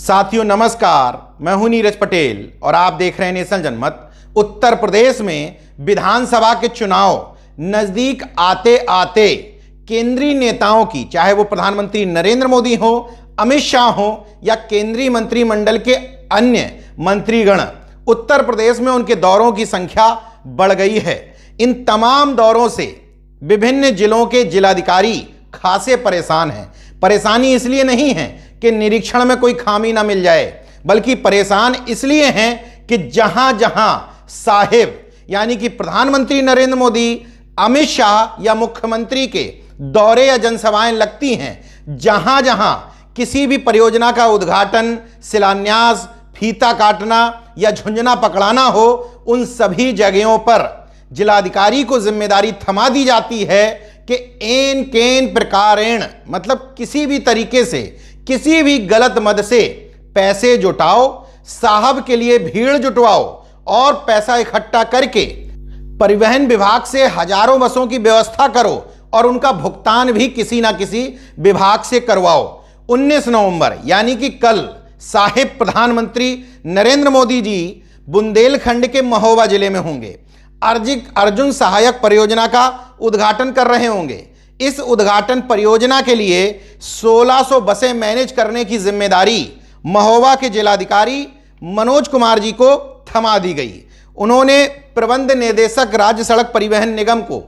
साथियों नमस्कार, मैं हूं नीरज पटेल और आप देख रहे हैं नेशनल जनमत। उत्तर प्रदेश में विधानसभा के चुनाव नजदीक आते आते केंद्रीय नेताओं की, चाहे वो प्रधानमंत्री नरेंद्र मोदी हो, अमित शाह हो या केंद्रीय मंत्रिमंडल के अन्य मंत्रीगण, उत्तर प्रदेश में उनके दौरों की संख्या बढ़ गई है। इन तमाम दौरों से विभिन्न जिलों के जिलाधिकारी खासे परेशान हैं। परेशानी इसलिए नहीं है कि निरीक्षण में कोई खामी ना मिल जाए, बल्कि परेशान इसलिए हैं कि जहां जहां साहिब यानी कि प्रधानमंत्री नरेंद्र मोदी, अमित शाह या मुख्यमंत्री के दौरे या जनसभाएं लगती हैं, जहां जहां किसी भी परियोजना का उद्घाटन, शिलान्यास, फीता काटना या झुंझुना पकड़ाना हो, उन सभी जगहों पर जिलाधिकारी को जिम्मेदारी थमा दी जाती है कि एन केन प्रकारेण, मतलब किसी भी तरीके से, किसी भी गलत मद से पैसे जुटाओ, साहब के लिए भीड़ जुटवाओ और पैसा इकट्ठा करके परिवहन विभाग से हजारों बसों की व्यवस्था करो और उनका भुगतान भी किसी ना किसी विभाग से करवाओ। 19 नवंबर यानी कि कल साहिब प्रधानमंत्री नरेंद्र मोदी जी बुंदेलखंड के महोबा जिले में होंगे। अर्जुन सहायक परियोजना का उद्घाटन कर रहे होंगे। इस उद्घाटन परियोजना के लिए 1600 बसें मैनेज करने की जिम्मेदारी महोबा के जिलाधिकारी मनोज कुमार जी को थमा दी गई। उन्होंने प्रबंध निदेशक राज्य सड़क परिवहन निगम को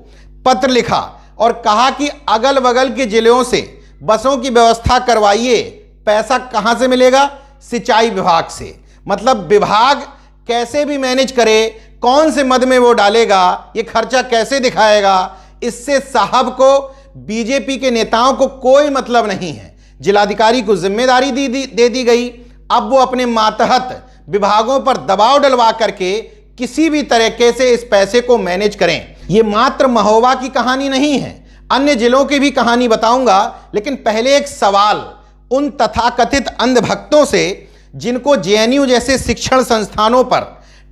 पत्र लिखा और कहा कि अगल बगल के जिलों से बसों की व्यवस्था करवाइए। पैसा कहां से मिलेगा? सिंचाई विभाग से। मतलब विभाग कैसे भी मैनेज करे, कौन से मद में वो डालेगा, ये खर्चा कैसे दिखाएगा, इससे साहब को, बीजेपी के नेताओं को कोई मतलब नहीं है। जिलाधिकारी को जिम्मेदारी दे दी गई। अब वो अपने मातहत विभागों पर दबाव डलवा करके किसी भी तरीके से इस पैसे को मैनेज करें। ये मात्र महोबा की कहानी नहीं है, अन्य जिलों की भी कहानी बताऊंगा। लेकिन पहले एक सवाल उन तथाकथित अंधभक्तों से जिनको जेएनयू जैसे शिक्षण संस्थानों पर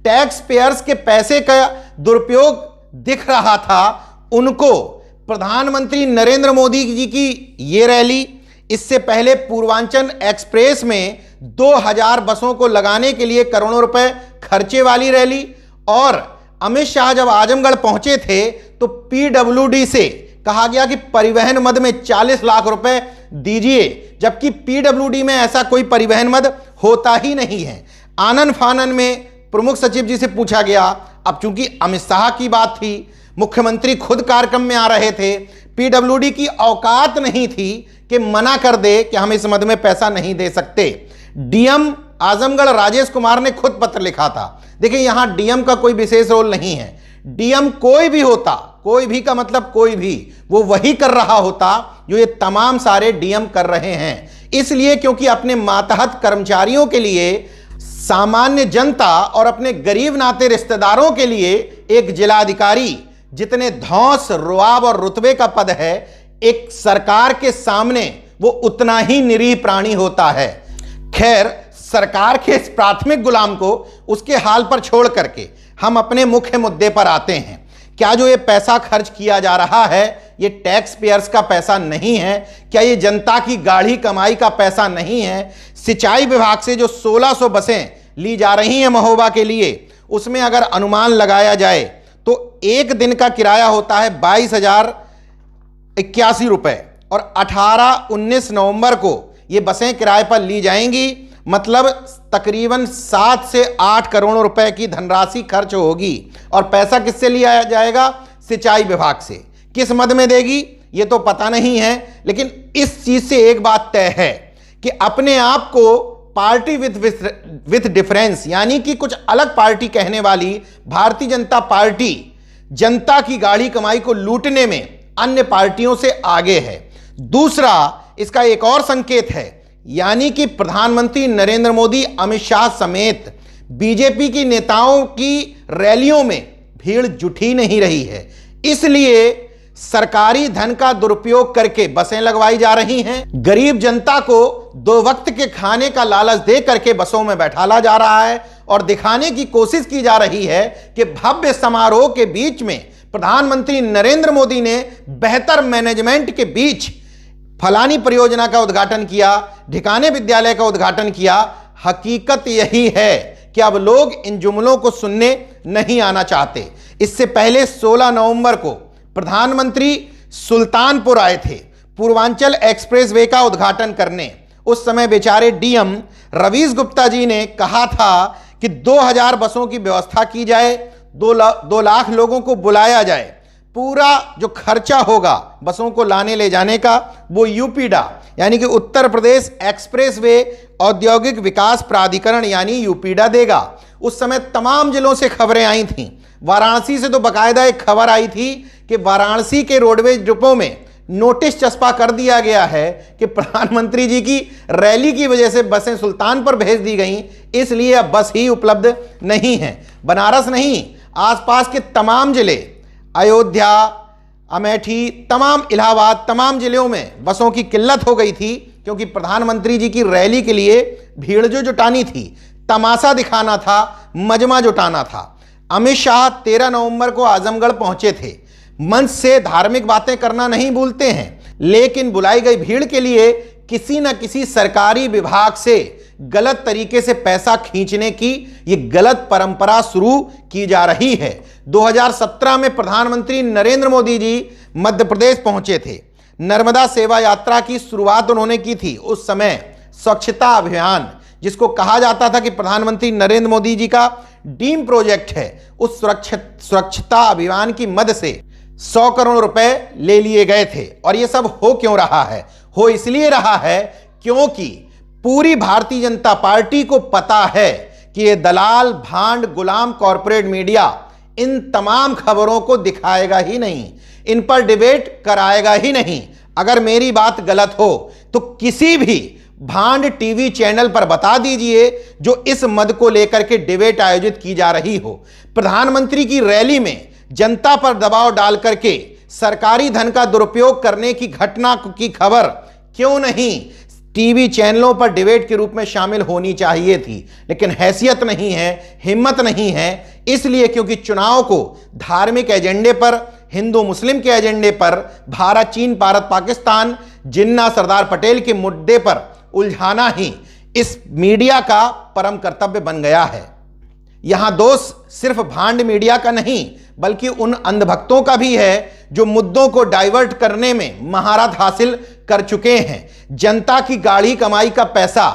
टैक्स पेयर्स के पैसे का दुरुपयोग दिख रहा था, उनको प्रधानमंत्री नरेंद्र मोदी जी की ये रैली, इससे पहले पूर्वांचल एक्सप्रेस में 2000 बसों को लगाने के लिए करोड़ों रुपए खर्चे वाली रैली, और अमित शाह जब आजमगढ़ पहुंचे थे तो पीडब्ल्यूडी से कहा गया कि परिवहन मद में 40 लाख रुपए दीजिए, जबकि पीडब्ल्यूडी में ऐसा कोई परिवहन मद होता ही नहीं है। आनन फानन में प्रमुख सचिव जी से पूछा गया। अब चूंकि अमित शाह की बात थी, मुख्यमंत्री खुद कार्यक्रम में आ रहे थे, पीडब्ल्यूडी की औकात नहीं थी कि मना कर दे कि हम इस मद में पैसा नहीं दे सकते। डीएम आजमगढ़ राजेश कुमार ने खुद पत्र लिखा था। देखिए, यहां डीएम का कोई विशेष रोल नहीं है। डीएम कोई भी होता, कोई भी का मतलब कोई भी, वो वही कर रहा होता जो ये तमाम सारे डीएम कर रहे हैं। इसलिए क्योंकि अपने मातहत कर्मचारियों के लिए, सामान्य जनता और अपने गरीब नाते रिश्तेदारों के लिए एक जिलाधिकारी जितने धौंस, रुआब और रुतबे का पद है, एक सरकार के सामने वो उतना ही निरीह प्राणी होता है। खैर, सरकार के इस प्राथमिक गुलाम को उसके हाल पर छोड़ करके हम अपने मुख्य मुद्दे पर आते हैं। क्या जो ये पैसा खर्च किया जा रहा है, ये टैक्स पेयर्स का पैसा नहीं है? क्या ये जनता की गाढ़ी कमाई का पैसा नहीं है? सिंचाई विभाग से जो 1600 बसें ली जा रही हैं महोबा के लिए, उसमें अगर अनुमान लगाया जाए तो एक दिन का किराया होता है 22,081 रुपए, और 18-19 नवंबर को ये बसें किराए पर ली जाएंगी। मतलब तकरीबन 7 से 8 करोड़ रुपए की धनराशि खर्च होगी। और पैसा किससे लिया जाएगा? सिंचाई विभाग से। किस मद में देगी ये तो पता नहीं है, लेकिन इस चीज से एक बात तय है कि अपने आप को पार्टी विथ डिफरेंस, यानी कि कुछ अलग पार्टी कहने वाली भारतीय जनता पार्टी जनता की गाढ़ी कमाई को लूटने में अन्य पार्टियों से आगे है। दूसरा, इसका एक और संकेत है, यानी कि प्रधानमंत्री नरेंद्र मोदी, अमित शाह समेत बीजेपी की नेताओं की रैलियों में भीड़ जुटी नहीं रही है। इसलिए सरकारी धन का दुरुपयोग करके बसें लगवाई जा रही हैं। गरीब जनता को 2 वक्त के खाने का लालच दे करके बसों में बैठाला जा रहा है और दिखाने की कोशिश की जा रही है कि भव्य समारोह के बीच में प्रधानमंत्री नरेंद्र मोदी ने बेहतर मैनेजमेंट के बीच फलानी परियोजना का उद्घाटन किया, ढिकाने विद्यालय का उद्घाटन किया। हकीकत यही है कि अब लोग इन जुमलों को सुनने नहीं आना चाहते। इससे पहले 16 नवंबर को प्रधानमंत्री सुल्तानपुर आए थे पूर्वांचल एक्सप्रेसवे का उद्घाटन करने। उस समय बेचारे डीएम रवीश गुप्ता जी ने कहा था कि 2000 बसों की व्यवस्था की जाए, 2 लाख लोगों को बुलाया जाए, पूरा जो खर्चा होगा बसों को लाने ले जाने का वो यूपीडा यानी कि उत्तर प्रदेश एक्सप्रेसवे औद्योगिक विकास प्राधिकरण यानी यूपीडा देगा। उस समय तमाम जिलों से खबरें आई थीं। वाराणसी से तो बाकायदा एक खबर आई थी कि वाराणसी के रोडवेज डिपो में नोटिस चस्पा कर दिया गया है कि प्रधानमंत्री जी की रैली की वजह से बसें सुल्तानपुर भेज दी गई, इसलिए अब बस ही उपलब्ध नहीं है। बनारस नहीं, आसपास के तमाम जिले, अयोध्या, अमेठी, तमाम इलाहाबाद, तमाम जिलों में बसों की किल्लत हो गई थी क्योंकि प्रधानमंत्री जी की रैली के लिए भीड़ जो जुटानी थी, तमाशा दिखाना था, मजमा जुटाना था। अमित शाह 13 नवंबर को आजमगढ़ पहुंचे थे। मंच से धार्मिक बातें करना नहीं भूलते हैं, लेकिन बुलाई गई भीड़ के लिए किसी न किसी सरकारी विभाग से गलत तरीके से पैसा खींचने की ये गलत परंपरा शुरू की जा रही है। 2017 में प्रधानमंत्री नरेंद्र मोदी जी मध्य प्रदेश पहुंचे थे। नर्मदा सेवा यात्रा की शुरुआत उन्होंने की थी। उस समय स्वच्छता अभियान, जिसको कहा जाता था कि प्रधानमंत्री नरेंद्र मोदी जी का ड्रीम प्रोजेक्ट है, उस स्वच्छता अभियान की मद से 100 करोड़ रुपए ले लिए गए थे। और ये सब हो क्यों रहा है? हो इसलिए रहा है क्योंकि पूरी भारतीय जनता पार्टी को पता है कि ये दलाल, भांड, गुलाम कॉरपोरेट मीडिया इन तमाम खबरों को दिखाएगा ही नहीं, इन पर डिबेट कराएगा ही नहीं। अगर मेरी बात गलत हो तो किसी भी भांड टीवी चैनल पर बता दीजिए जो इस मद को लेकर के डिबेट आयोजित की जा रही हो। प्रधानमंत्री की रैली में जनता पर दबाव डाल करके सरकारी धन का दुरुपयोग करने की घटना की खबर क्यों नहीं टीवी चैनलों पर डिबेट के रूप में शामिल होनी चाहिए थी, लेकिन हैसियत नहीं है, हिम्मत नहीं है। इसलिए क्योंकि चुनाव को धार्मिक एजेंडे पर, हिंदू मुस्लिम के एजेंडे पर, भारत चीन, भारत पाकिस्तान, जिन्ना सरदार पटेल के मुद्दे पर उलझाना ही इस मीडिया का परम कर्तव्य बन गया है। यहां दोष सिर्फ भांड मीडिया का नहीं बल्कि उन अंधभक्तों का भी है जो मुद्दों को डाइवर्ट करने में महारत हासिल कर चुके हैं। जनता की गाढ़ी कमाई का पैसा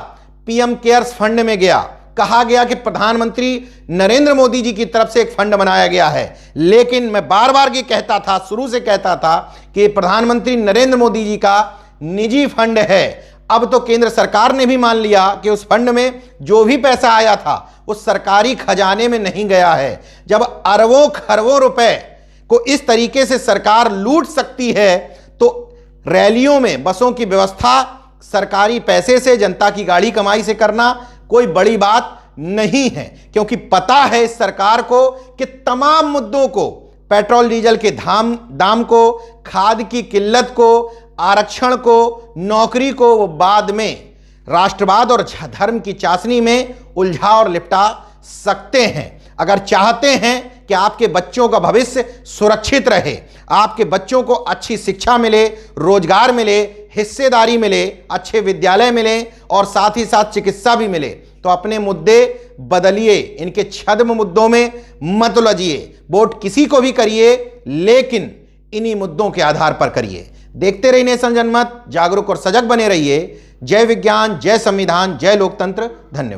पीएम केयर्स फंड में गया। कहा गया कि प्रधानमंत्री नरेंद्र मोदी जी की तरफ से एक फंड बनाया गया है, लेकिन मैं बार बार ये कहता था, शुरू से कहता था कि प्रधानमंत्री नरेंद्र मोदी जी का निजी फंड है। अब तो केंद्र सरकार ने भी मान लिया कि उस फंड में जो भी पैसा आया था उस सरकारी खजाने में नहीं गया है। जब अरबों खरबों रुपए को इस तरीके से सरकार लूट सकती है तो रैलियों में बसों की व्यवस्था सरकारी पैसे से, जनता की गाड़ी कमाई से करना कोई बड़ी बात नहीं है, क्योंकि पता है इस सरकार को कि तमाम मुद्दों को, पेट्रोल डीजल के दाम को, खाद की किल्लत को, आरक्षण को, नौकरी को वो बाद में राष्ट्रवाद और धर्म की चाशनी में उलझा और लिपटा सकते हैं। अगर चाहते हैं कि आपके बच्चों का भविष्य सुरक्षित रहे, आपके बच्चों को अच्छी शिक्षा मिले, रोजगार मिले, हिस्सेदारी मिले, अच्छे विद्यालय मिले और साथ ही साथ चिकित्सा भी मिले, तो अपने मुद्दे बदलिए, इनके छद्म मुद्दों में मत उलझिए। वोट किसी को भी करिए, लेकिन इन्हीं मुद्दों के आधार पर करिए। देखते रहिए नेशन जनमत, जागरूक और सजग बने रहिए। जय विज्ञान, जय संविधान, जय लोकतंत्र। धन्यवाद।